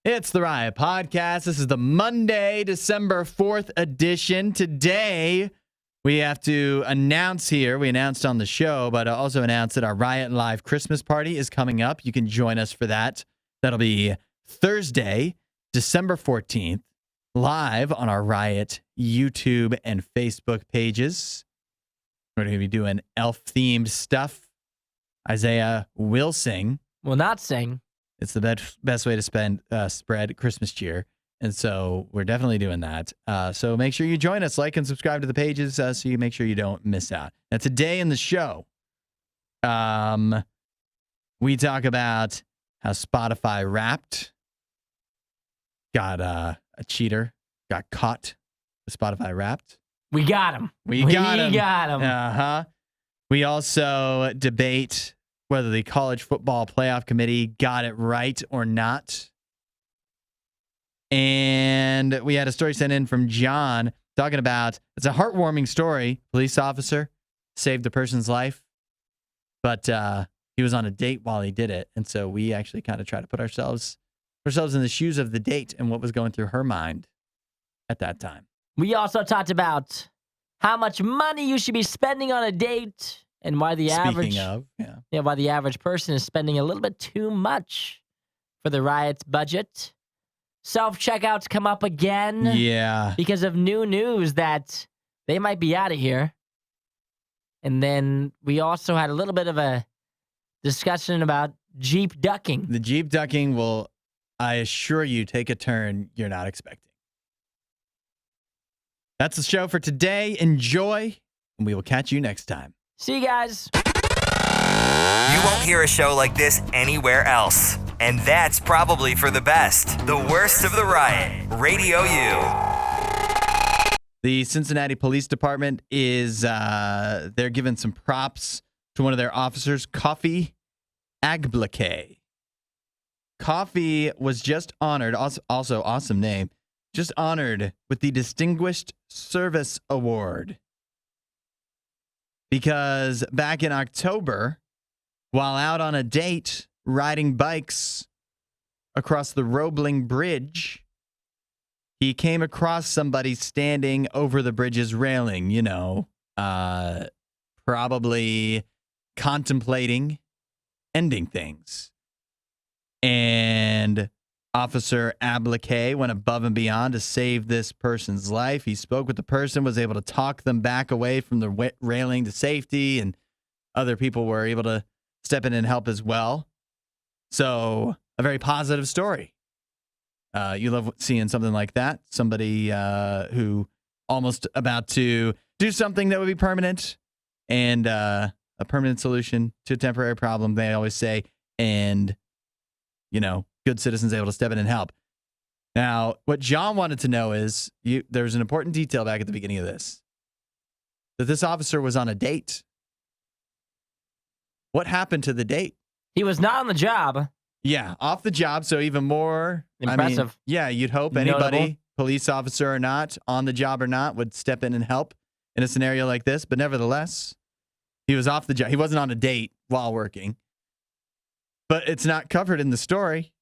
It's the Riot Podcast. This is the Monday, December 4th edition. Today, we have to announce here, we announced on the show, but also announced that our Riot Live Christmas party is coming up. You can join us for that. That'll be Thursday, December 14th, live on our Riot YouTube and Facebook pages. We're going to be doing elf-themed stuff. Isaiah will sing. Will not sing. It's the best way to spread Christmas cheer. And so we're definitely doing that. So make sure you join us, like and subscribe to the pages so you make sure you don't miss out. Now, today in the show, we talk about how Spotify Wrapped got a cheater, got caught with Spotify Wrapped. We got him. We got him. Uh-huh. We also debate whether the college football playoff committee got it right or not. And we had a story sent in from John talking about, it's a heartwarming story. Police officer saved a person's life, but he was on a date while he did it. And so we actually kind of try to put ourselves in the shoes of the date and what was going through her mind at that time. We also talked about how much money you should be spending on a date. And why the why the average person is spending a little bit too much for the Riot's budget. Self-checkouts come up again. Yeah. Because of new news that they might be out of here. And then we also had a little bit of a discussion about Jeep ducking. The Jeep ducking will, I assure you, take a turn you're not expecting. That's the show for today. Enjoy, and we will catch you next time. See you guys. You won't hear a show like this anywhere else. And that's probably for the best. The worst of the riot. Radio U. The Cincinnati Police Department is, they're giving some props to one of their officers, Coffee Agblake. Coffee was just honored, also awesome name, just honored with the Distinguished Service Award. Because back in October, while out on a date riding bikes across the Roebling Bridge, he came across somebody standing over the bridge's railing, probably contemplating ending things. And Officer Ablake went above and beyond to save this person's life. He spoke with the person, was able to talk them back away from the railing to safety, and other people were able to step in and help as well. So a very positive story. You love seeing something like that. Somebody who almost about to do something that would be permanent, and a permanent solution to a temporary problem, they always say, and, good citizens able to step in and help. Now, what John wanted to know is, there's an important detail back at the beginning of this, that this officer was on a date. What happened to the date? He was not on the job. Yeah, off the job, so even more impressive. You'd hope anybody, notable. Police officer or not, on the job or not, would step in and help in a scenario like this. But nevertheless, he was off the job. He wasn't on a date while working. But it's not covered in the story.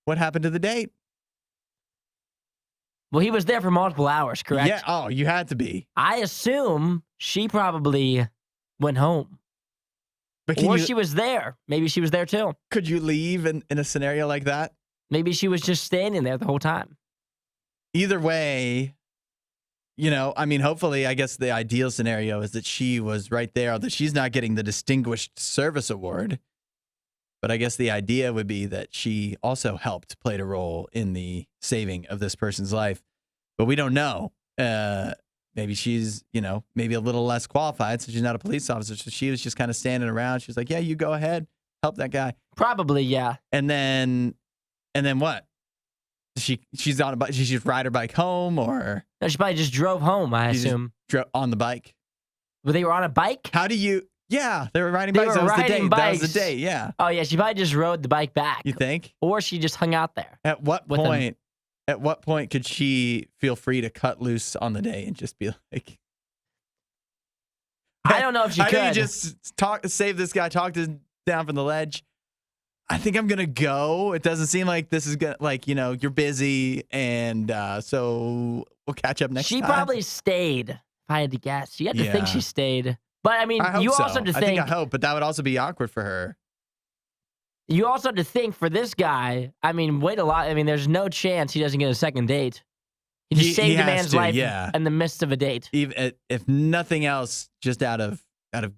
What happened to the date? Well, he was there for multiple hours, correct? Yeah. Oh, you had to be. I assume she probably went home. But she was there. Maybe she was there too. Could you leave in a scenario like that? Maybe she was just standing there the whole time. Either way, hopefully, I guess the ideal scenario is that she was right there, that she's not getting the Distinguished Service Award. But I guess the idea would be that she also played a role in the saving of this person's life. But we don't know. Maybe she's, maybe a little less qualified, so she's not a police officer. So she was just kind of standing around. She was like, yeah, you go ahead. Help that guy. Probably, yeah. And then what? She's on a bike. She just ride her bike home, or? No, she probably just drove home, I assume. On the bike. Well, they were on a bike? How do you... Yeah, they were riding bikes. That was the date. That was the date, yeah. Oh, yeah, she probably just rode the bike back. You think? Or she just hung out there. At what point could she feel free to cut loose on the day and just be like... I don't know if she could. I think you just save this guy, talk him down from the ledge. I think I'm gonna go. It doesn't seem like this is gonna you're busy, and so we'll catch up next time. She probably stayed. If I had to guess, you had to think she stayed. But I mean, I hope you so. also have to think. I hope, but that would also be awkward for her. You also have to think for this guy. I mean, wait a lot. I mean, there's no chance he doesn't get a second date. He just saved a man's life in the midst of a date. Even if nothing else, just out of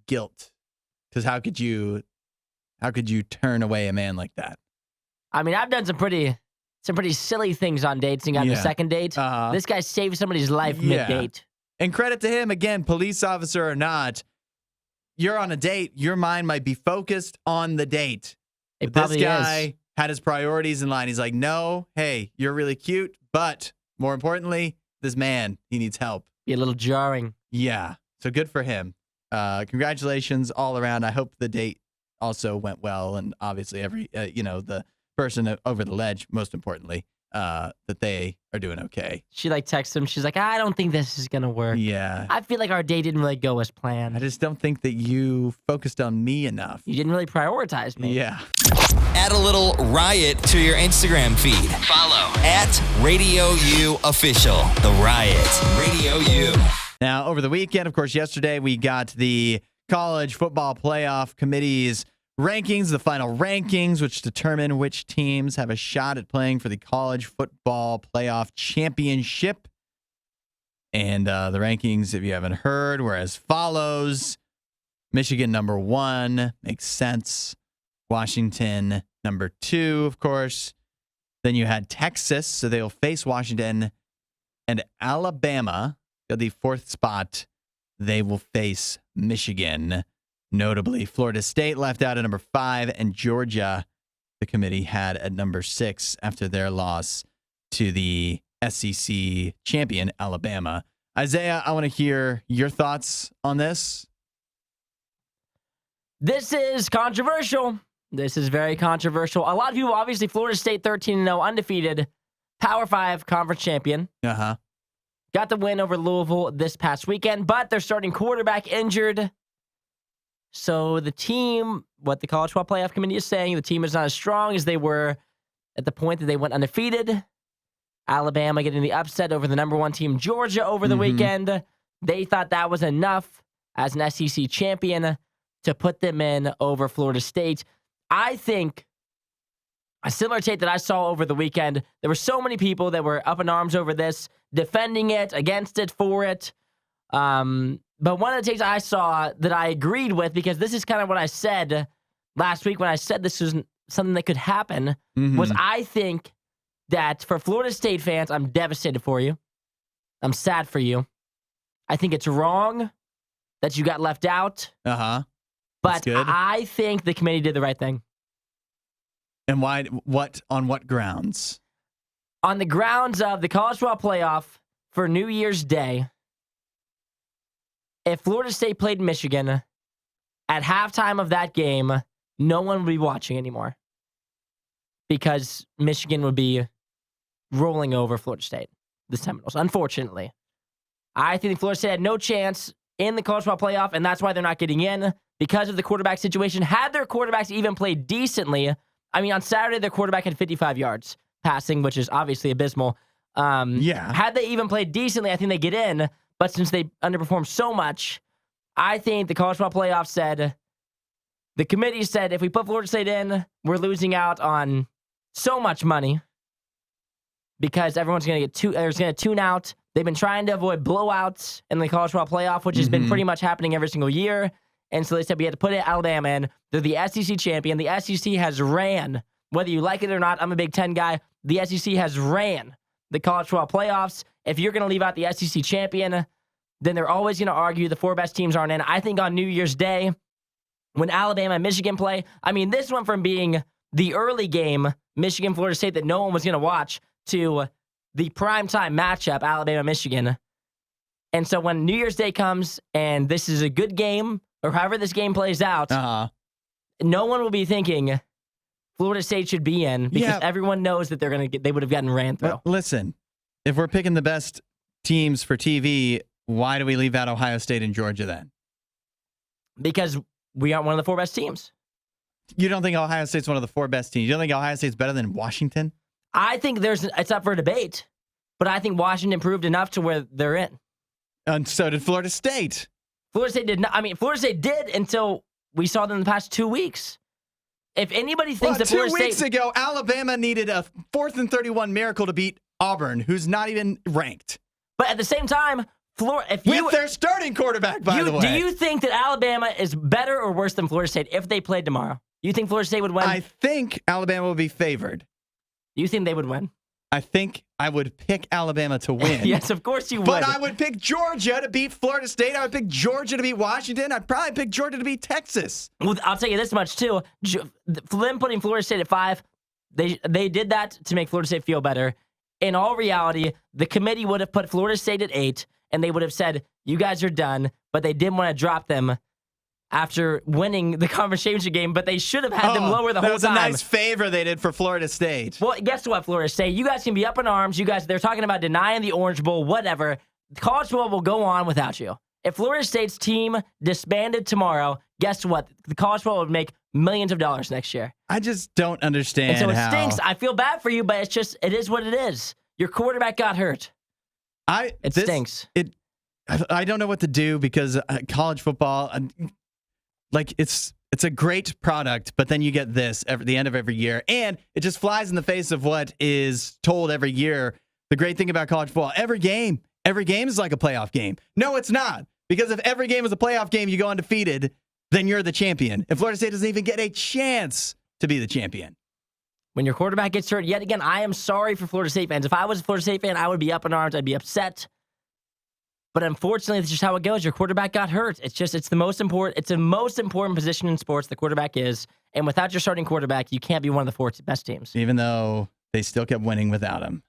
guilt, because how could you turn away a man like that? I mean, I've done some pretty silly things on dates and got the second date. This guy saved somebody's life mid-date. And credit to him, again, police officer or not, you're on a date, your mind might be focused on the date. It But this guy had his priorities in line. He's like, no, hey, you're really cute, but more importantly, this man, he needs help. Be a little jarring. Yeah, so good for him. Congratulations all around. I hope the date also went well, and obviously the person over the ledge, most importantly, that they are doing okay. She texts him. She's like, I don't think this is gonna work. Yeah. I feel like our date didn't really go as planned. I just don't think that you focused on me enough. You didn't really prioritize me. Yeah. Add a little riot to your Instagram feed. Follow @RadioU Official. The Riot. Radio U. Now, over the weekend, of course, yesterday we got the College Football Playoff Committee's rankings, the final rankings, which determine which teams have a shot at playing for the College Football Playoff Championship. And the rankings, if you haven't heard, were as follows. Michigan, number 1, makes sense. Washington, number 2, of course. Then you had Texas, so they'll face Washington. And Alabama, the 4th spot, they will face Michigan. Notably, Florida State left out at number 5, and Georgia, the committee had at number 6 after their loss to the SEC champion, Alabama. Isaiah, I want to hear your thoughts on this. This is controversial. This is very controversial. A lot of people, obviously, Florida State 13-0, undefeated, Power 5 conference champion. Uh-huh. Got the win over Louisville this past weekend, but their starting quarterback injured. So the team, what the College Football Playoff Committee is saying, the team is not as strong as they were at the point that they went undefeated. Alabama getting the upset over the number 1 team, Georgia, over the weekend. They thought that was enough as an SEC champion to put them in over Florida State. I think a similar tape that I saw over the weekend, there were so many people that were up in arms over this, defending it, against it, for it. But one of the takes I saw that I agreed with, because this is kind of what I said last week when I said this was something that could happen, was I think that for Florida State fans, I'm devastated for you. I'm sad for you. I think it's wrong that you got left out. Uh-huh. But I think the committee did the right thing. And why? On what grounds? On the grounds of the College Football Playoff for New Year's Day. If Florida State played Michigan, at halftime of that game, no one would be watching anymore. Because Michigan would be rolling over Florida State, the Seminoles, unfortunately. I think Florida State had no chance in the College Football Playoff, and that's why they're not getting in, because of the quarterback situation. Had their quarterbacks even played decently, I mean, on Saturday, their quarterback had 55 yards passing, which is obviously abysmal. Had they even played decently, I think they get in. But since they underperformed so much, I think the College Football Playoff said, the committee said, if we put Florida State in, we're losing out on so much money because everyone's going to tune out. They've been trying to avoid blowouts in the College Football Playoff, which has been pretty much happening every single year. And so they said we had to put Alabama in. They're the SEC champion. The SEC has ran, whether you like it or not, I'm a Big Ten guy, the SEC has ran the College Football Playoffs. If you're going to leave out the SEC champion, then they're always going to argue the 4 best teams aren't in. I think on New Year's Day, when Alabama and Michigan play, I mean, this went from being the early game, Michigan-Florida State, that no one was going to watch, to the primetime matchup, Alabama-Michigan. And so when New Year's Day comes and this is a good game, or however this game plays out, no one will be thinking Florida State should be in, because everyone knows that they would have gotten ran through. Well, listen, if we're picking the best teams for TV, why do we leave out Ohio State and Georgia then? Because we aren't one of the 4 best teams. You don't think Ohio State's one of the 4 best teams? You don't think Ohio State's better than Washington? I think it's up for debate, but I think Washington proved enough to where they're in. And so did Florida State. Florida State did not. I mean, Florida State did until we saw them in the past 2 weeks. If anybody thinks that Florida State... 2 weeks ago, Alabama needed a 4th and 31 miracle to beat Auburn, who's not even ranked. But at the same time, with their starting quarterback, by the way. Do you think that Alabama is better or worse than Florida State if they played tomorrow? You think Florida State would win? I think Alabama will be favored. You think they would win? I think I would pick Alabama to win. Yes, of course you would. But I would pick Georgia to beat Florida State. I would pick Georgia to beat Washington. I'd probably pick Georgia to beat Texas. Well, I'll tell you this much, too. Them putting Florida State at 5, they did that to make Florida State feel better. In all reality, the committee would have put Florida State at 8, and they would have said, you guys are done, but they didn't want to drop them after winning the conference championship game, but they should have had them lower the whole time. That was a nice favor they did for Florida State. Well, guess what, Florida State? You guys can be up in arms. They're talking about denying the Orange Bowl, whatever. The College Bowl will go on without you. If Florida State's team disbanded tomorrow, guess what? The College Bowl would make millions of dollars next year. I just don't understand how. And so it stinks. I feel bad for you, but it is what it is. Your quarterback got hurt. It stinks. I don't know what to do because college football... it's a great product, but then you get this at the end of every year, and it just flies in the face of what is told every year. The great thing about college football, every game is like a playoff game. No, it's not, because if every game is a playoff game, you go undefeated, then you're the champion. And Florida State doesn't even get a chance to be the champion. When your quarterback gets hurt, yet again, I am sorry for Florida State fans. If I was a Florida State fan, I would be up in arms. I'd be upset. But unfortunately, it's just how it goes. Your quarterback got hurt. It's the most important position in sports, the quarterback is. And without your starting quarterback, you can't be one of the 4 best teams. Even though they still kept winning without him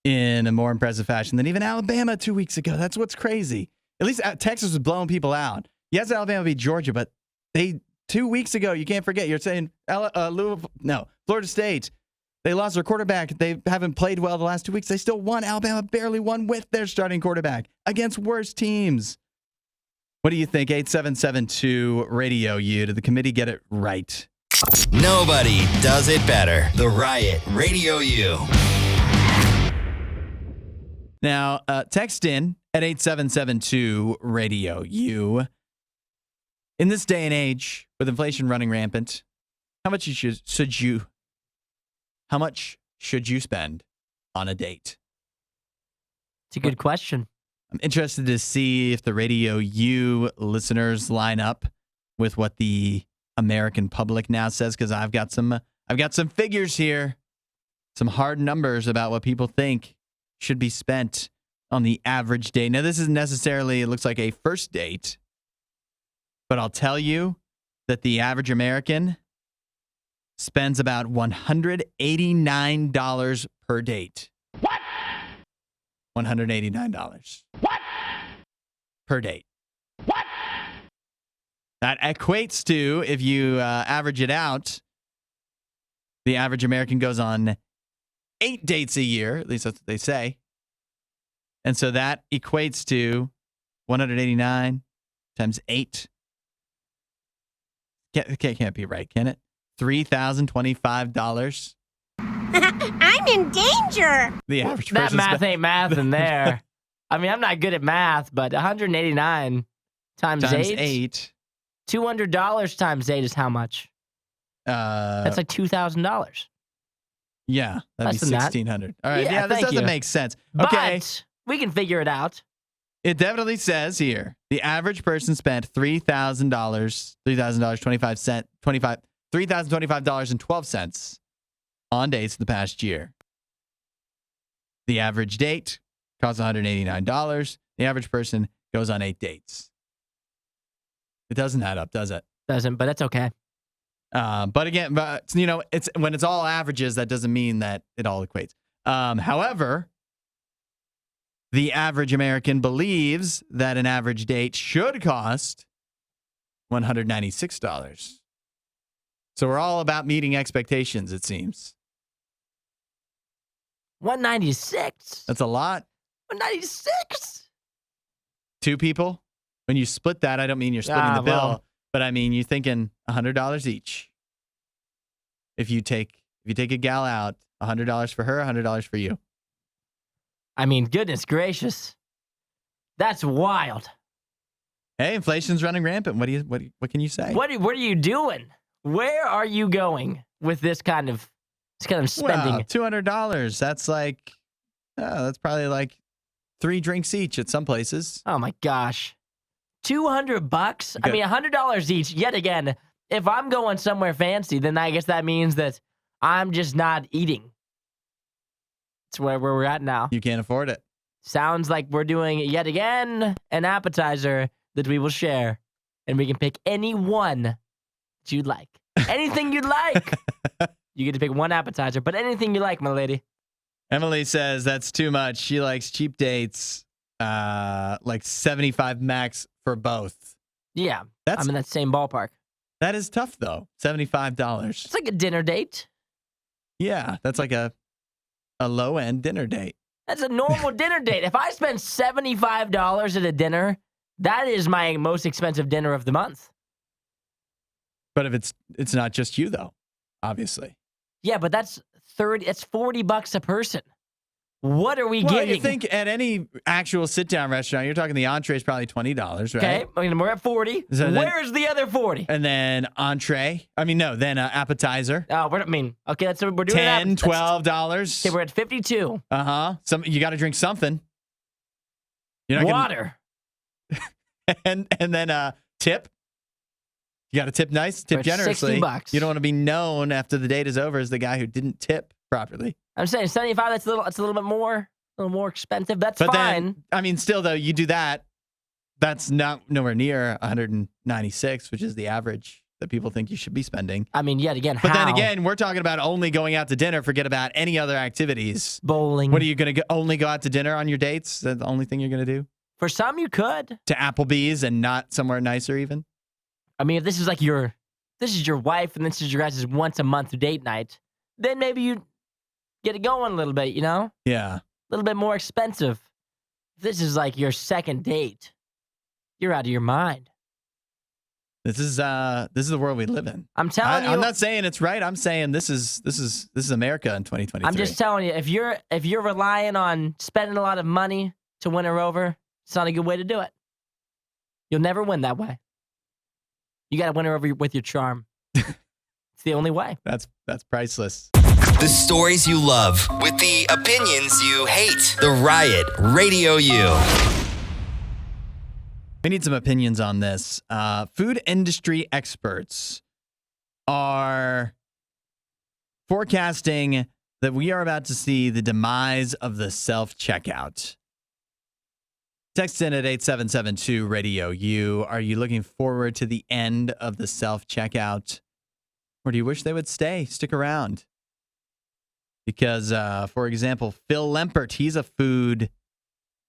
in a more impressive fashion than even Alabama 2 weeks ago. That's what's crazy. At least Texas was blowing people out. Yes, Alabama beat Georgia, but 2 weeks ago, you can't forget, you're saying Florida State. They lost their quarterback. They haven't played well the last 2 weeks. They still won. Alabama barely won with their starting quarterback against worse teams. What do you think? 8772 Radio U. Did the committee get it right? Nobody does it better. The Riot Radio U. Now, text in at 8772 Radio U. In this day and age, with inflation running rampant, how much should you spend on a date? It's a good question. I'm interested to see if the Radio U listeners line up with what the American public now says, because I've got some figures here, some hard numbers about what people think should be spent on the average date. Now, this isn't necessarily, it looks like a first date, but I'll tell you that the average American spends about $189 per date. What? $189. What? Per date. What? That equates to, if you average it out, the average American goes on 8 dates a year. At least that's what they say. And so that equates to 189 times 8. Can't be right, can it? $3,025. I'm in danger. The average that person math ain't math in there. I mean, I'm not good at math, but 189 times 8. $200 times 8 is how much? That's like $2,000. Yeah, that'd be $1,600. All right, yeah, this doesn't make sense. Okay, but we can figure it out. It definitely says here the average person spent $3,025.12 on dates in the past year. The average date costs $189. The average person goes on 8 dates. It doesn't add up, does it? Doesn't, but that's okay. But again, it's when it's all averages, that doesn't mean that it all equates. However, the average American believes that an average date should cost $196. So we're all about meeting expectations, it seems. 196. That's a lot. 196. 2 people. When you split that, I don't mean you're splitting the bill, well. but I mean you're thinking $100 each. if you take a gal out, $100 for her, $100 for you. I mean, goodness gracious. That's wild. Hey, inflation's running rampant. What can you say? What are you doing? Where are you going with this kind of spending? Well, $200. That's probably like 3 drinks each at some places. Oh my gosh. $200? I mean, $100 each. Yet again, if I'm going somewhere fancy, then I guess that means that I'm just not eating. It's where we're at now. You can't afford it. Sounds like we're doing, yet again, an appetizer that we will share. And we can pick any one that you'd like. Anything you'd like. You get to pick one appetizer, but anything you like, my lady. Emily says that's too much. She likes cheap dates, like 75 max for both. Yeah, I'm in that same ballpark. That is tough, though. $75. It's like a dinner date. Yeah, that's like a low-end dinner date. That's a normal dinner date. If I spend $75 at a dinner, that is my most expensive dinner of the month. But if it's not just you, though, obviously. Yeah, but that's $40 a person. What are we getting? You think at any actual sit-down restaurant, you're talking the entree is probably $20, right? Okay, I mean, we're at 40. So where's the other 40? And then appetizer. Oh, we're doing $10, $12. Okay, we're at 52. You got to drink something. You're not Water. and then tip. You got to tip nice, tip generously. $60. You don't want to be known after the date is over as the guy who didn't tip properly. I'm saying 75. That's a little bit more, a little more expensive. That's fine. Then, I mean, still though, you do that. That's nowhere near 196, which is the average that people think you should be spending. I mean, yet again, But then again, we're talking about only going out to dinner. Forget about any other activities. Bowling. What are you going to only go out to dinner on your dates? Is that the only thing you're going to do? For some, you could. To Applebee's and not somewhere nicer even? I mean, if this is like this is your wife and this is your guys' once a month date night, then maybe you get it going a little bit, you know? Yeah. A little bit more expensive. If this is like your second date, you're out of your mind. This is the world we live in. I'm telling you. I'm not saying it's right. I'm saying this is America in 2023. I'm just telling you, if you're relying on spending a lot of money to win her over, it's not a good way to do it. You'll never win that way. You got to win her over with your charm. It's the only way. That's priceless. The stories you love with the opinions you hate. The Riot Radio U. We need some opinions on this. Food industry experts are forecasting that we are about to see the demise of the self-checkout. Text in at 8772 Radio U. Are you looking forward to the end of the self-checkout? Or do you wish they would stick around? Because, for example, Phil Lempert, he's a food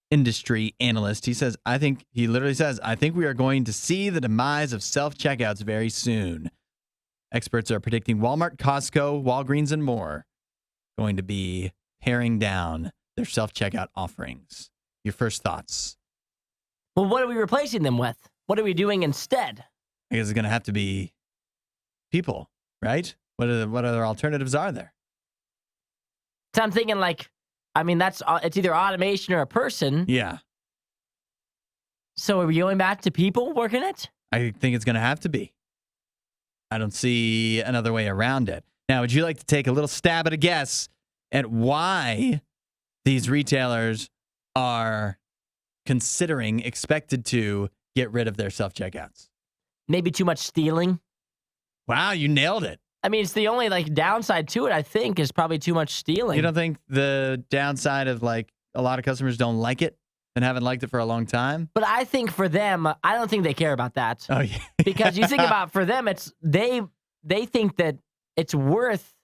industry analyst. He literally says, I think we are going to see the demise of self-checkouts very soon. Experts are predicting Walmart, Costco, Walgreens, and more going to be paring down their self-checkout offerings. Your first thoughts? Well, what are we replacing them with? What are we doing instead? I guess it's going to have to be people, right? What other alternatives are there? So I'm thinking it's either automation or a person. Yeah. So are we going back to people working it? I think it's going to have to be. I don't see another way around it. Now, would you like to take a little stab at a guess at why these retailers are expected to get rid of their self-checkouts? Maybe too much stealing. Wow, you nailed it. I mean, it's the only downside to it, I think, is probably too much stealing. You don't think the downside of a lot of customers don't like it and haven't liked it for a long time? But I think for them, I don't think they care about that. Oh, yeah. Because you think about for them, it's they think that it's worth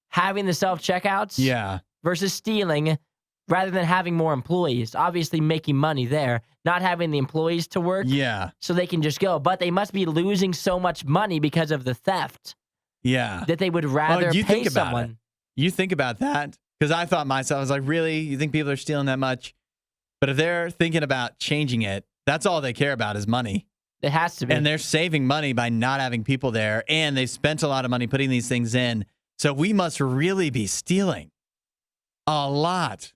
having the self-checkouts versus stealing rather than having more employees. Obviously making money there, not having the employees to work so they can just go. But they must be losing so much money because of the theft. Yeah. That they would rather pay someone. You think about that? Because I thought myself, I was like, really? You think people are stealing that much? But if they're thinking about changing it, that's all they care about is money. It has to be. And they're saving money by not having people there, and they've spent a lot of money putting these things in. So we must really be stealing a lot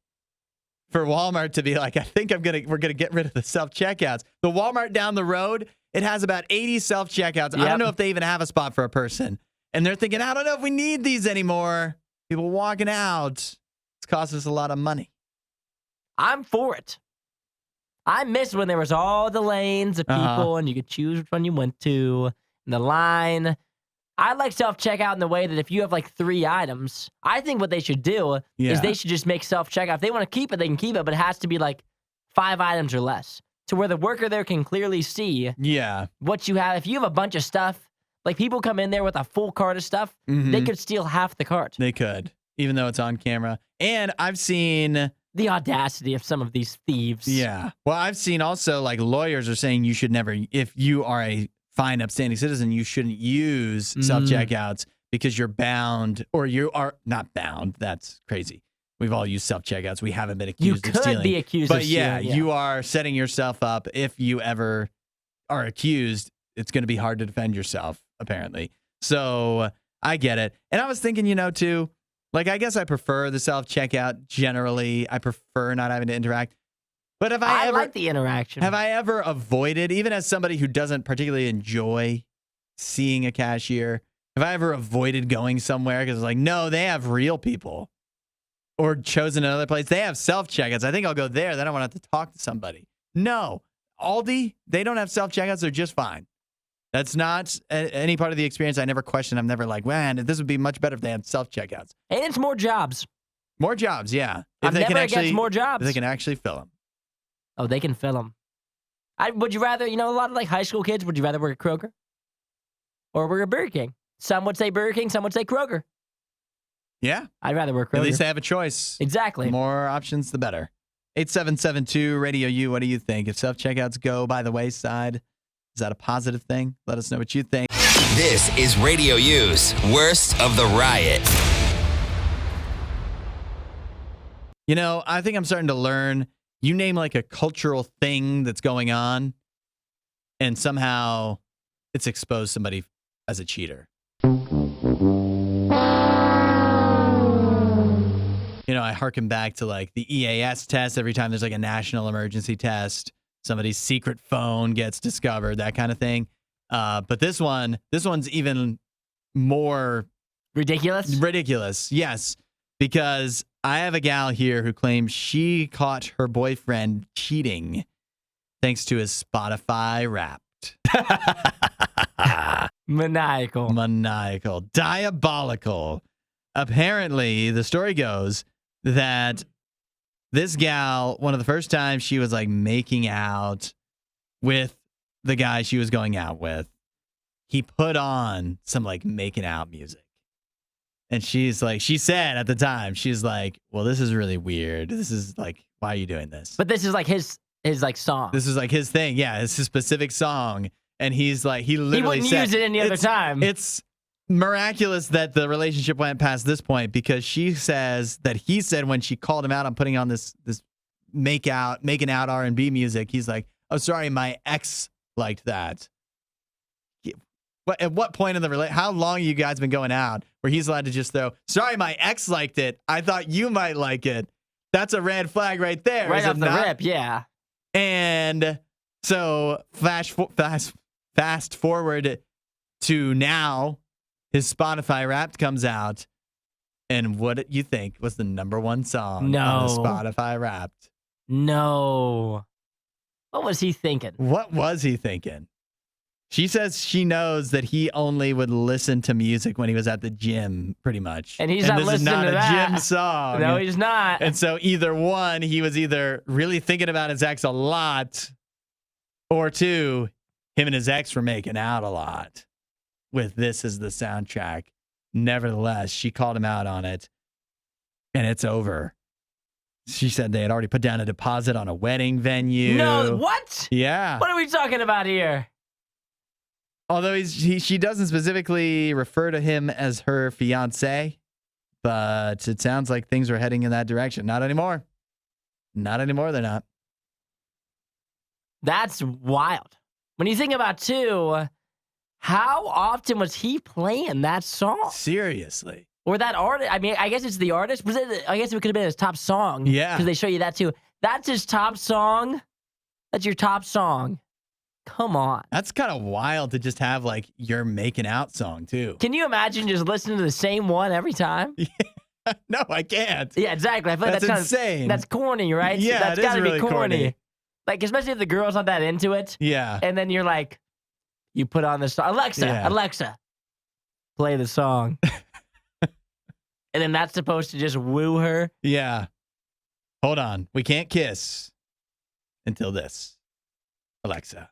for Walmart to be like, I think we're gonna get rid of the self-checkouts. The Walmart down the road, it has about 80 self-checkouts. Yep. I don't know if they even have a spot for a person. And they're thinking, I don't know if we need these anymore. People walking out. It's cost us a lot of money. I'm for it. I miss when there was all the lanes of people and you could choose which one you went to. And the line. I like self-checkout in the way that if you have like 3 items, I think what they should do is they should just make self-checkout. If they want to keep it, they can keep it, but it has to be like 5 items or less to where the worker there can clearly see what you have. If you have a bunch of stuff, like people come in there with a full cart of stuff, they could steal half the cart. They could, even though it's on camera. And I've seen the audacity of some of these thieves. Yeah. Well, I've seen also like lawyers are saying you should never, if you are a fine, upstanding citizen, you shouldn't use self-checkouts because you're bound, or you are not bound. That's crazy. We've all used self-checkouts. We haven't been accused of stealing. You could be accused of stealing. But you are setting yourself up. If you ever are accused, it's going to be hard to defend yourself, apparently. So I get it. And I was thinking, too, like, I guess I prefer the self-checkout generally. I prefer not having to interact. But I like the interaction. Have I ever avoided, even as somebody who doesn't particularly enjoy seeing a cashier, have I ever avoided going somewhere because it's like, no, they have real people, or chosen another place? They have self-checkouts. I think I'll go there. Then I won't have to talk to somebody. No. Aldi, they don't have self-checkouts. They're just fine. That's not any part of the experience. I never questioned. I'm never like, man, this would be much better if they had self-checkouts. And it's more jobs. More jobs, yeah. I'm never against more jobs. If they can actually fill them. Oh, they can fill them. Would you rather, a lot of like high school kids, would you rather work at Kroger or work at Burger King? Some would say Burger King, some would say Kroger. Yeah. I'd rather work Kroger. At least they have a choice. Exactly. The more options, the better. 8772 Radio U, what do you think? If self-checkouts go by the wayside, is that a positive thing? Let us know what you think. This is Radio U's Worst of the Riot. I think I'm starting to learn. You name like a cultural thing that's going on, and somehow it's exposed somebody as a cheater. I harken back to like the EAS test. Every time there's like a national emergency test, somebody's secret phone gets discovered, that kind of thing. But this one's even more ridiculous. Ridiculous, yes, because I have a gal here who claims she caught her boyfriend cheating thanks to his Spotify Wrapped. Maniacal. Diabolical. Apparently, the story goes that this gal, one of the first times she was like making out with the guy she was going out with, he put on some like making out music. And she's like, she said at the time, she's like, well, this is really weird. This is like, why are you doing this? But this is like his like song. This is like his thing. Yeah, it's his specific song. And he's like, he literally wouldn't use it any other time. It's miraculous that the relationship went past this point, because she says that he said when she called him out on putting on this making out R&B music, he's like, oh, sorry, my ex liked that. At what point in the how long have you guys been going out where he's allowed to just throw, sorry, my ex liked it. I thought you might like it. That's a red flag right there. Right off the rip, yeah. And so fast forward to now, his Spotify Wrapped comes out. And what you think was the number one song on the Spotify Wrapped? No. What was he thinking? What was he thinking? She says she knows that he only would listen to music when he was at the gym, pretty much. And he's not listening to that. This is not a gym song. No, he's not. And so either one, he was either really thinking about his ex a lot, or two, him and his ex were making out a lot with this as the soundtrack. Nevertheless, she called him out on it, and it's over. She said they had already put down a deposit on a wedding venue. No, what? Yeah. What are we talking about here? Although she doesn't specifically refer to him as her fiance, but it sounds like things are heading in that direction. Not anymore. Not anymore, they're not. That's wild. when you think about too, how often was he playing that song? Seriously. Or that artist? I mean, I guess it's the artist. I guess it could have been his top song. Yeah. Because they show you that too. That's his top song. That's your top song. Come on. That's kind of wild to just have like your making out song too. Can you imagine just listening to the same one every time? No, I can't. Yeah, exactly. I feel like that's insane. That's corny, right? Yeah, that's it gotta is really be corny. corny. Like, especially if the girl's not that into it. Yeah. And then you're like, you put on this song. Alexa, play the song. And then that's supposed to just woo her. Yeah. Hold on. We can't kiss until this. Alexa,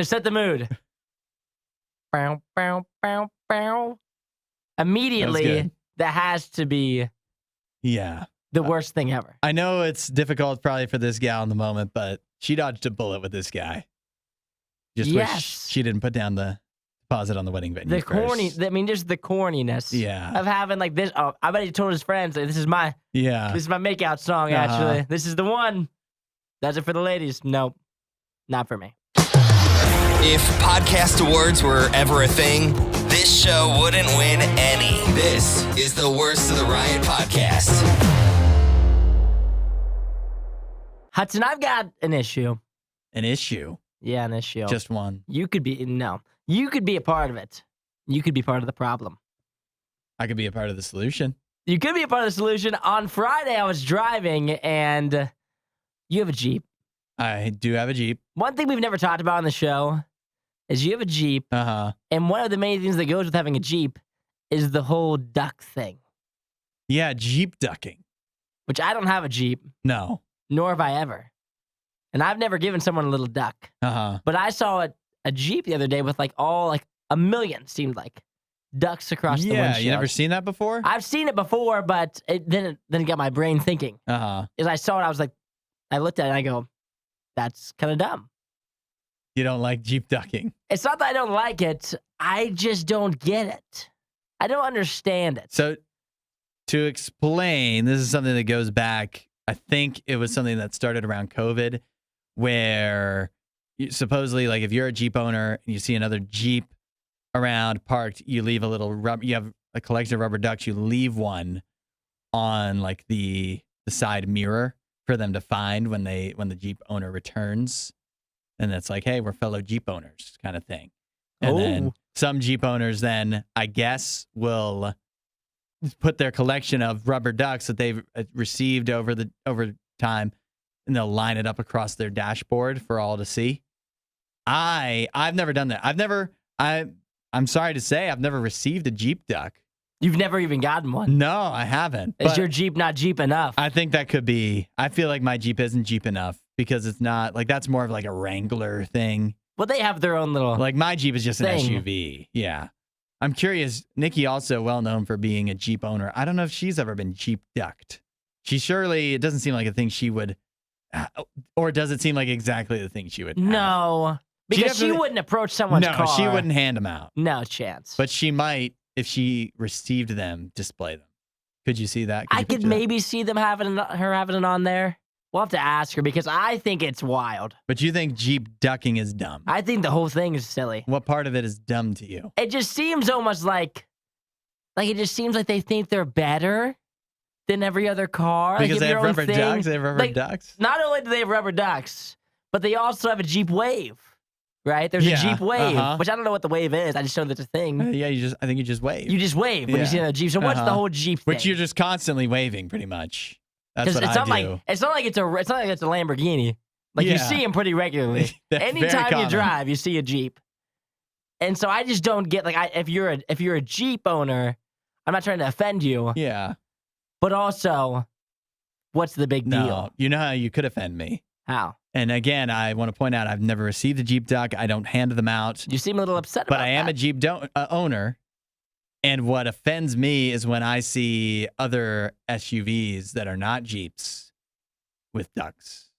set the mood. Bow, bow, bow, bow. Immediately, that has to be the worst thing ever. I know it's difficult probably for this gal in the moment, but she dodged a bullet with this guy. Just wish she didn't put down the deposit on the wedding venue. Just the corniness of having like this. Oh, I bet he told his friends, like, this is my makeout song, actually. This is the one. Does it for the ladies? Nope. Not for me. If podcast awards were ever a thing, this show wouldn't win any. This is the Worst of the Riot podcast. Hudson, I've got an issue. An issue? Yeah, an issue. Just one. You could be a part of it. You could be part of the problem. I could be a part of the solution. You could be a part of the solution. On Friday, I was driving, and you have a Jeep. I do have a Jeep. One thing we've never talked about on the show is you have a Jeep. And one of the main things that goes with having a Jeep is the whole duck thing. Yeah, Jeep ducking. Which I don't have a Jeep. No. Nor have I ever. And I've never given someone a little duck. But I saw a Jeep the other day with like a million, seemed like, ducks across the windshield. Yeah, you never seen that before? I've seen it before, but then it got my brain thinking. As I saw it, I was like, I looked at it and I go, that's kind of dumb. You don't like Jeep ducking? It's not that I don't like it. I just don't get it. I don't understand it. So to explain, this is something that goes back, I think it was something that started around COVID, where supposedly, like, if you're a Jeep owner and you see another Jeep around parked, you leave a little rubber, you have a collection of rubber ducks, you leave one on like the side mirror for them to find when the Jeep owner returns. And it's like, hey, we're fellow Jeep owners kind of thing. And then some Jeep owners then, I guess, will put their collection of rubber ducks that they've received over time, and they'll line it up across their dashboard for all to see. I've never done that. I'm sorry to say, I've never received a Jeep duck. You've never even gotten one? No, I haven't. Is your Jeep not Jeep enough? I think that could be. I feel like my Jeep isn't Jeep enough because it's not, like, that's more of like a Wrangler thing. Well, they have their own little Like, my Jeep is just thing. an SUV. Yeah. I'm curious. Nikki, also well known for being a Jeep owner. I don't know if she's ever been Jeep ducked. It doesn't seem like a thing she would, or does it seem like exactly the thing she would have? No. Because she wouldn't approach someone's car. No, she wouldn't hand them out. No chance. But she might, if she received them, display them. Could you see that? I could maybe see them having it on there. We'll have to ask her because I think it's wild. But you think Jeep ducking is dumb? I think the whole thing is silly. What part of it is dumb to you? It just seems almost like it just seems like they think they're better than every other car. Because like they have rubber ducks? They have rubber ducks? Not only do they have rubber ducks, but they also have a Jeep Wave. Right? There's a Jeep Wave, which I don't know what the Wave is. I just know that's a thing. I think you just wave. You just wave when you see a Jeep. So what's the whole Jeep thing? Which you're just constantly waving, pretty much. That's what it's I not do. It's not like it's a Lamborghini. Like you see them pretty regularly. Anytime you drive, you see a Jeep. And so I just don't get, like, if you're a Jeep owner, I'm not trying to offend you. Yeah. But also, what's the big deal? You know how you could offend me. How? And again, I want to point out, I've never received a Jeep duck. I don't hand them out. You seem a little upset about that. But I am a Jeep owner. And what offends me is when I see other SUVs that are not Jeeps with ducks.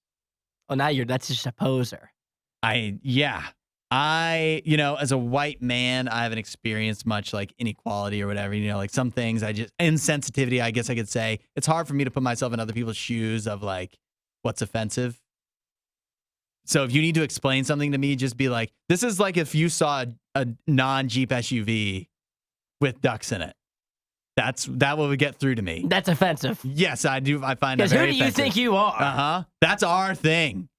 Oh, that's just a poser. As a white man, I haven't experienced much like inequality or whatever. Like some things insensitivity, I guess I could say. It's hard for me to put myself in other people's shoes of like what's offensive. So if you need to explain something to me, just be like, this is like if you saw a non-Jeep SUV with ducks in it. That will get through to me. That's offensive. Yes, I do. I find that Because very who do you offensive. think you are? Uh-huh. That's our thing.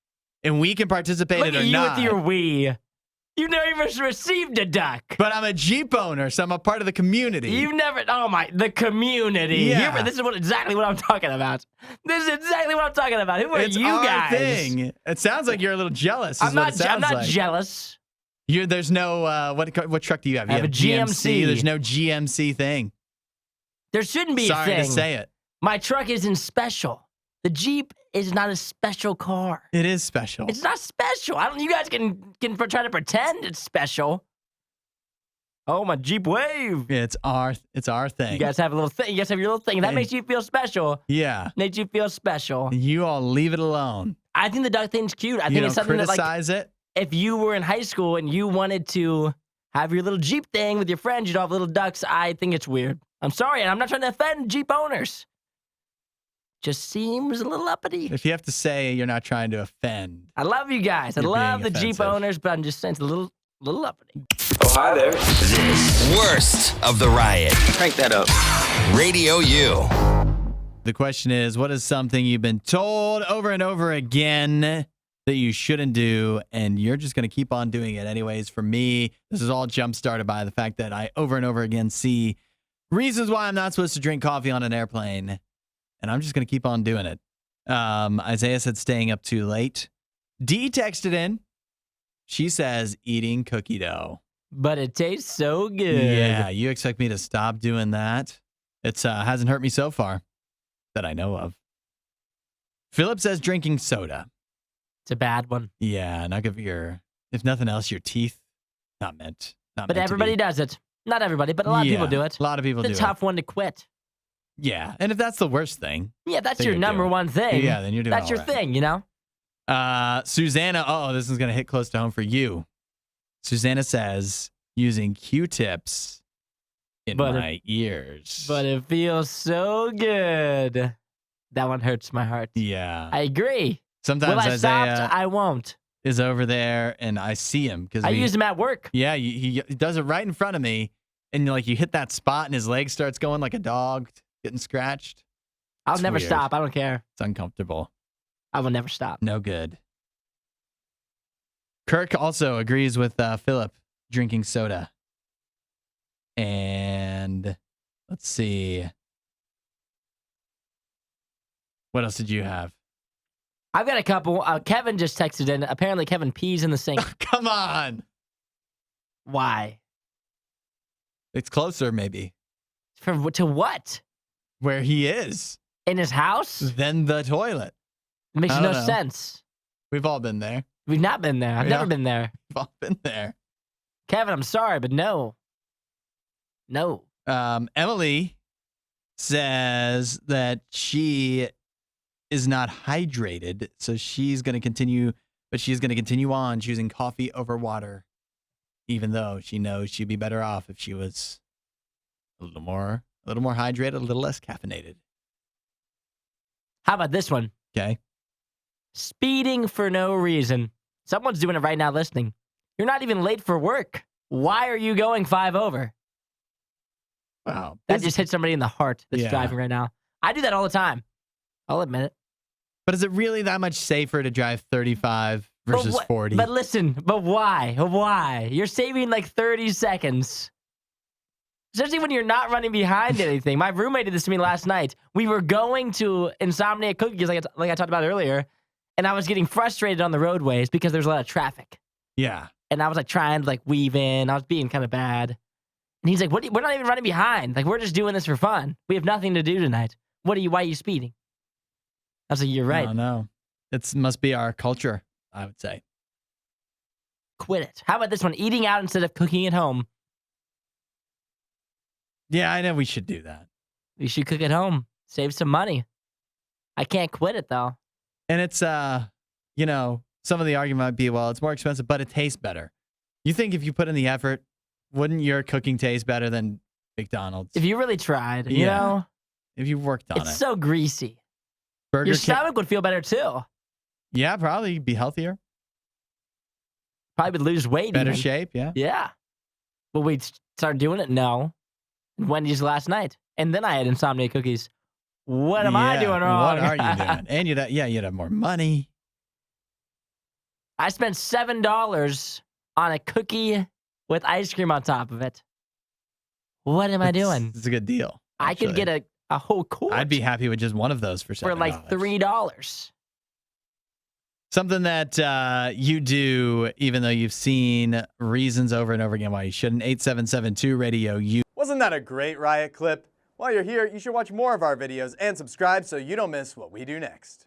And we can participate Look in it at or you not. with your we. You've never even received a duck. But I'm a Jeep owner, so I'm a part of the community. You've never, the community. Yeah. This is exactly what I'm talking about. This is exactly what I'm talking about. Who are it's you our guys? thing. It sounds like you're a little jealous. I'm not jealous. There's no, what truck do you have? I have a GMC. There's no GMC thing. There shouldn't be Sorry a thing. to say it. My truck isn't special. The Jeep is not a special car. It is special. It's not special. You guys can try to pretend it's special. Oh, my Jeep Wave. Yeah, it's our thing. You guys have a little thing. You guys have your little thing. That makes you feel special. Yeah. Makes you feel special. You all leave it alone. I think the duck thing's cute. I You think don't it's something criticize it. If you were in high school and you wanted to have your little Jeep thing with your friends, you'd have little ducks. I think it's weird. I'm sorry, and I'm not trying to offend Jeep owners. Just seems a little uppity. If you have to say you're not trying to offend. I love you guys. I You're love being the Jeep offensive. owners, but I'm just saying it's a little uppity. Oh, hi there. This worst of the riot. Crank that up. Radio U. The question is, what is something you've been told over and over again that you shouldn't do, and you're just going to keep on doing it anyways? For me, this is all jump-started by the fact that I over and over again see reasons why I'm not supposed to drink coffee on an airplane, and I'm just going to keep on doing it. Isaiah said staying up too late. Dee texted in. She says eating cookie dough. But it tastes so good. Yeah, you expect me to stop doing that? It's hasn't hurt me so far that I know of. Philip says drinking soda. It's a bad one. Yeah, not good for if nothing else, your teeth. Not meant. But everybody does it. Not everybody, but a lot of people do it. A lot of people do it. It's a tough one to quit. Yeah, and if that's the worst thing. Yeah, that's then your you're number doing- one thing. Yeah, then you're doing That's all your right. thing, you know? Susanna, this is going to hit close to home for you. Susanna says using Q-tips in my ears. But it feels so good. That one hurts my heart. Yeah. I agree. Sometimes Will I Isaiah stop? I won't. is over there and I see him because I use them at work. Yeah, he does it right in front of me, and you hit that spot, and his leg starts going like a dog getting scratched. I'll It's never weird. stop. I don't care. It's uncomfortable. I will never stop. No good. Kirk also agrees with Philip drinking soda. And let's see. What else did you have? I've got a couple. Kevin just texted in. Apparently, Kevin pees in the sink. Come on. Why? It's closer, maybe, To what? where he is In his house? than the toilet. It makes I no don't know. sense. We've all been there. We've not been there. I've Yeah. never been there. We've all been there. Kevin, I'm sorry, but no. No. Emily says that she is not hydrated, so she's going to continue on choosing coffee over water, even though she knows she'd be better off if she was a little more hydrated, a little less caffeinated. How about this one? Okay. Speeding for no reason. Someone's doing it right now listening. You're not even late for work. Why are you going 5 over? Wow. That just hit somebody in the heart that's Yeah. driving right now. I do that all the time. I'll admit it. But is it really that much safer to drive 35 versus 40? But listen, but why? Why? You're saving like 30 seconds. Especially when you're not running behind anything. My roommate did this to me last night. We were going to Insomnia Cookies, like I talked about earlier, and I was getting frustrated on the roadways because there's a lot of traffic. Yeah. And I was trying to weave in. I was being kind of bad. And he's like, we're not even running behind. We're just doing this for fun. We have nothing to do tonight. Why are you speeding? I was like, you're right. I don't know. It must be our culture, I would say. Quit it. How about this one? Eating out instead of cooking at home. Yeah, I know we should do that. You should cook at home. Save some money. I can't quit it, though. And it's, some of the argument might be, well, it's more expensive, but it tastes better. You think if you put in the effort, wouldn't your cooking taste better than McDonald's? If you really tried, you Yeah. know? If you worked on It's it. so greasy. Burger Your King. stomach would feel better, too. Yeah, probably be healthier. Probably would lose weight. Better even. shape, yeah. Yeah. Will we start doing it? No. Wendy's last night. And then I had insomnia cookies. What am I doing wrong? What are you doing? And you'd have more money. I spent $7 on a cookie with ice cream on top of it. What am I doing? It's a good deal. I could get a whole quart. I'd be happy with just one of those for $7. For like $3. Something that you do, even though you've seen reasons over and over again why you shouldn't. 8772 RadioU. Wasn't that a great riot clip? While you're here, you should watch more of our videos and subscribe so you don't miss what we do next.